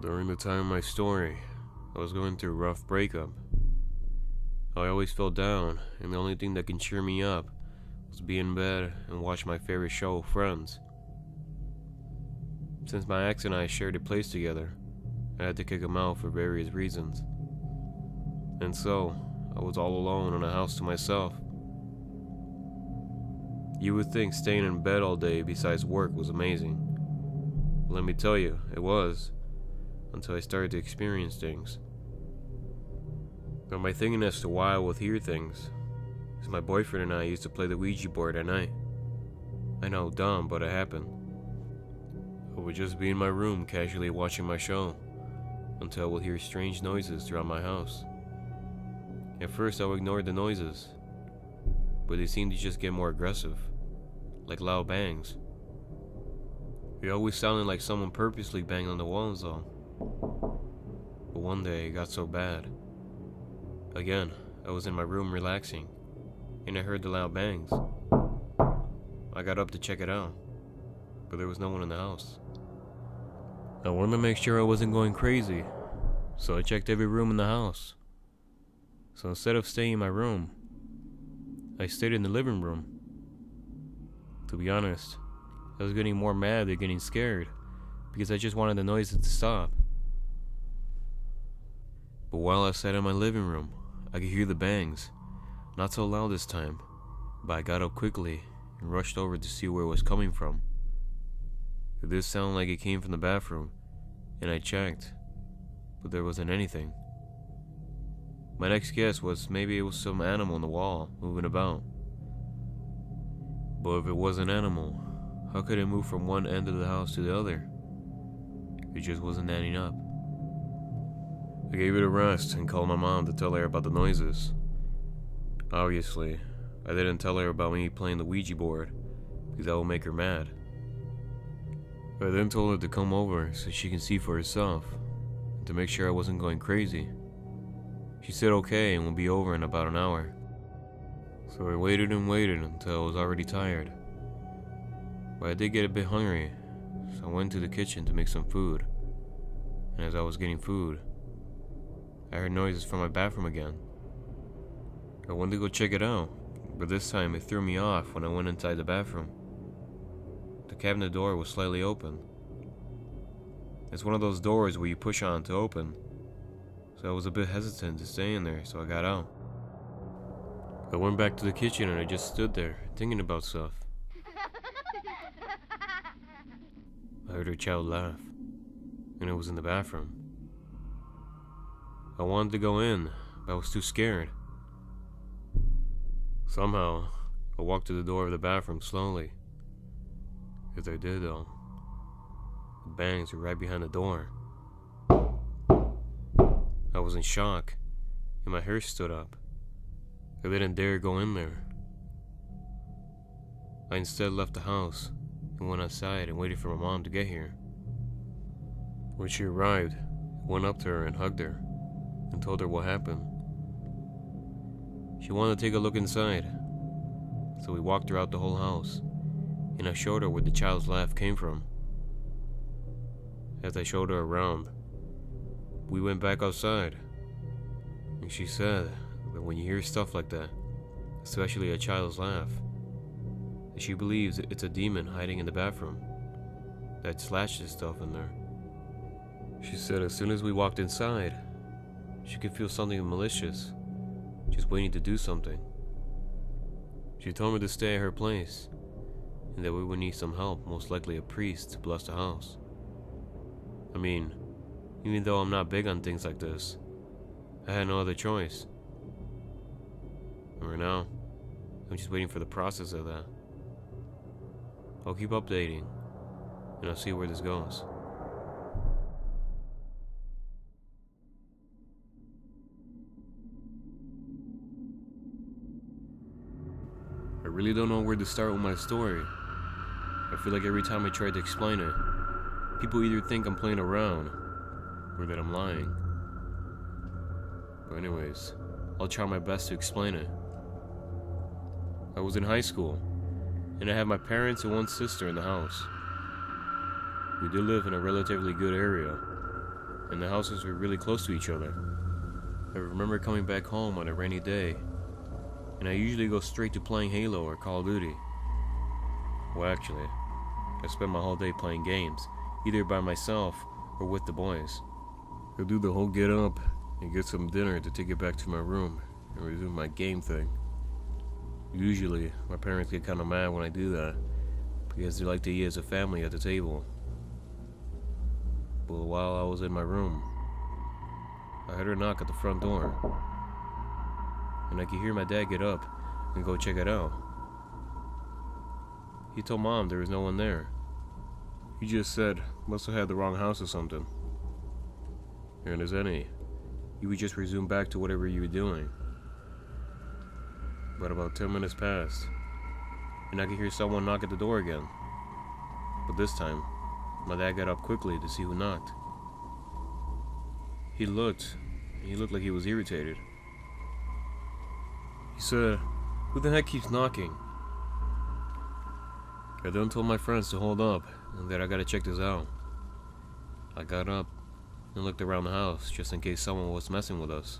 During the time of my story, I was going through a rough breakup. I always felt down, and the only thing that can cheer me up was be in bed and watch my favorite show, Friends. Since my ex and I shared a place together, I had to kick him out for various reasons. And so, I was all alone in a house to myself. You would think staying in bed all day besides work was amazing. But let me tell you, it was, until I started to experience things. Now my thinking as to why I would hear things is my boyfriend and I used to play the Ouija board at night. I know, dumb, but it happened. I would just be in my room casually watching my show until I would hear strange noises throughout my house. At first I would ignore the noises, but they seemed to just get more aggressive, like loud bangs. It always sounded like someone purposely banged on the walls though. But one day it got so bad. Again, I was in my room relaxing, and I heard the loud bangs. I got up to check it out, but there was no one in the house. I wanted to make sure I wasn't going crazy, so I checked every room in the house. So instead of staying in my room, I stayed in the living room. To be honest, I was getting more mad than getting scared, because I just wanted the noises to stop. But while I sat in my living room, I could hear the bangs. Not so loud this time, but I got up quickly and rushed over to see where it was coming from. It did sound like it came from the bathroom, and I checked, but there wasn't anything. My next guess was maybe it was some animal on the wall moving about. But if it was an animal, how could it move from one end of the house to the other? It just wasn't adding up. I gave it a rest and called my mom to tell her about the noises. Obviously, I didn't tell her about me playing the Ouija board, because that would make her mad. I then told her to come over so she can see for herself, and to make sure I wasn't going crazy. She said okay and would be over in about an hour. So I waited and waited until I was already tired. But I did get a bit hungry, so I went to the kitchen to make some food. And as I was getting food, I heard noises from my bathroom again. I went to go check it out, but this time it threw me off when I went inside the bathroom. The cabinet door was slightly open. It's one of those doors where you push on to open, so I was a bit hesitant to stay in there, so I got out. I went back to the kitchen and I just stood there, thinking about stuff. I heard her child laugh, and it was in the bathroom. I wanted to go in, but I was too scared. Somehow, I walked to the door of the bathroom slowly. As I did though, the bangs were right behind the door. I was in shock, and my hair stood up. I didn't dare go in there. I instead left the house and went outside and waited for my mom to get here. When she arrived, I went up to her and hugged her and told her what happened. She wanted to take a look inside, so we walked her out the whole house, and I showed her where the child's laugh came from. As I showed her around, we went back outside, and she said that when you hear stuff like that, especially a child's laugh, that she believes it's a demon hiding in the bathroom that slashes stuff in there. She said as soon as we walked inside, she could feel something malicious, just waiting to do something. She told me to stay at her place, and that we would need some help, most likely a priest, to bless the house. I mean, even though I'm not big on things like this, I had no other choice. And right now, I'm just waiting for the process of that. I'll keep updating, and I'll see where this goes. I really don't know where to start with my story. I feel like every time I try to explain it, people either think I'm playing around, or that I'm lying. But anyways, I'll try my best to explain it. I was in high school, and I had my parents and one sister in the house. We did live in a relatively good area, and the houses were really close to each other. I remember coming back home on a rainy day, and I usually go straight to playing Halo or Call of Duty. Well, actually, I spent my whole day playing games, either by myself or with the boys. I'll do the whole get up and get some dinner to take it back to my room and resume my game thing. Usually, my parents get kind of mad when I do that, because they like to eat as a family at the table. But while I was in my room, I heard a knock at the front door, and I could hear my dad get up and go check it out. He told Mom there was no one there. He just said, must have had the wrong house or something. And as any, you would just resume back to whatever you were doing. But about 10 minutes passed, and I could hear someone knock at the door again. But this time, my dad got up quickly to see who knocked. He looked like he was irritated. He said, "Who the heck keeps knocking?" I then told my friends to hold up and that I gotta check this out. I got up and looked around the house just in case someone was messing with us,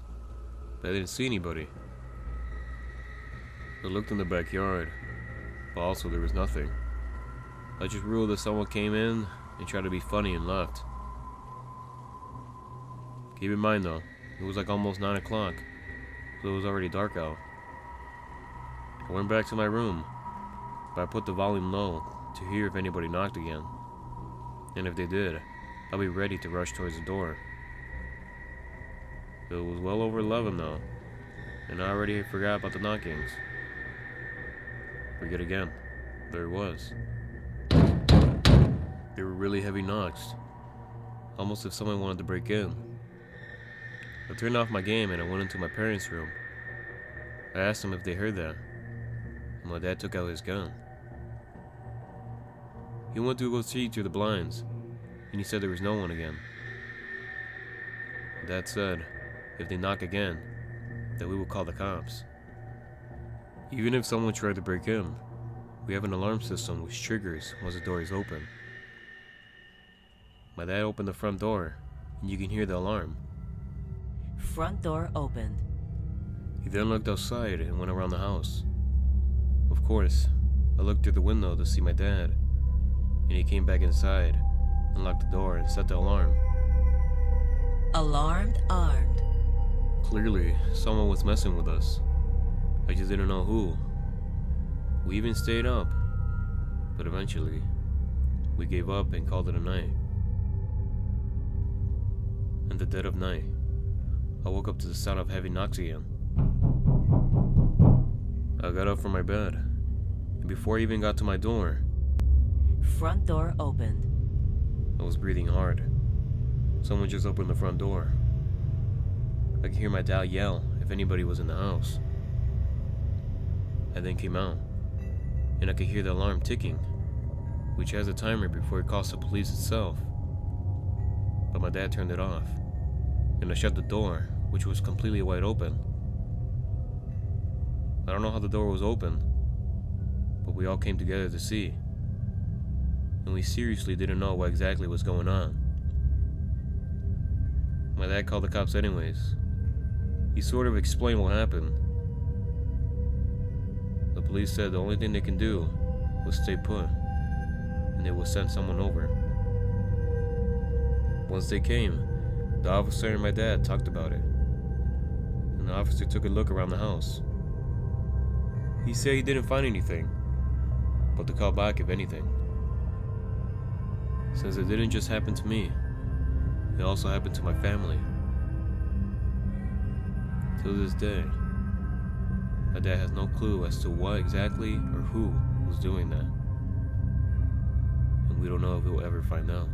but I didn't see anybody. I looked in the backyard, but also there was nothing. I just ruled that someone came in and tried to be funny and left. Keep in mind though, it was like almost 9 o'clock, so it was already dark out. I went back to my room, but I put the volume low to hear if anybody knocked again. And if they did, I'll be ready to rush towards the door. It was well over 11 though, and I already forgot about the knockings. But yet again, there it was. They were really heavy knocks, almost if someone wanted to break in. I turned off my game and I went into my parents' room. I asked them if they heard that, and my dad took out his gun. He went to go see through the blinds, and he said there was no one again. Dad said, if they knock again, that we will call the cops. Even if someone tried to break in, we have an alarm system which triggers once the door is open. My dad opened the front door, and you can hear the alarm. Front door opened. He then looked outside and went around the house. Of course, I looked through the window to see my dad, and he came back inside and locked the door and set the alarm. Alarmed, armed. Clearly, someone was messing with us. I just didn't know who. We even stayed up, but eventually, we gave up and called it a night. In the dead of night, I woke up to the sound of heavy knocks again. I got up from my bed, and before I even got to my door, Front door opened. I was breathing hard. Someone just opened the front door. I could hear my dad yell if anybody was in the house. I then came out, and I could hear the alarm ticking, which has a timer before it calls the police itself. But my dad turned it off, and I shut the door, which was completely wide open. I don't know how the door was open, but we all came together to see, and we seriously didn't know what exactly was going on. My dad called the cops anyways. He sort of explained what happened. The police said the only thing they can do was stay put, and they will send someone over. Once they came, the officer and my dad talked about it, and the officer took a look around the house. He said he didn't find anything, but to call back if anything. Since it didn't just happen to me, it also happened to my family. To this day, my dad has no clue as to what exactly or who was doing that, and we don't know if we'll ever find out.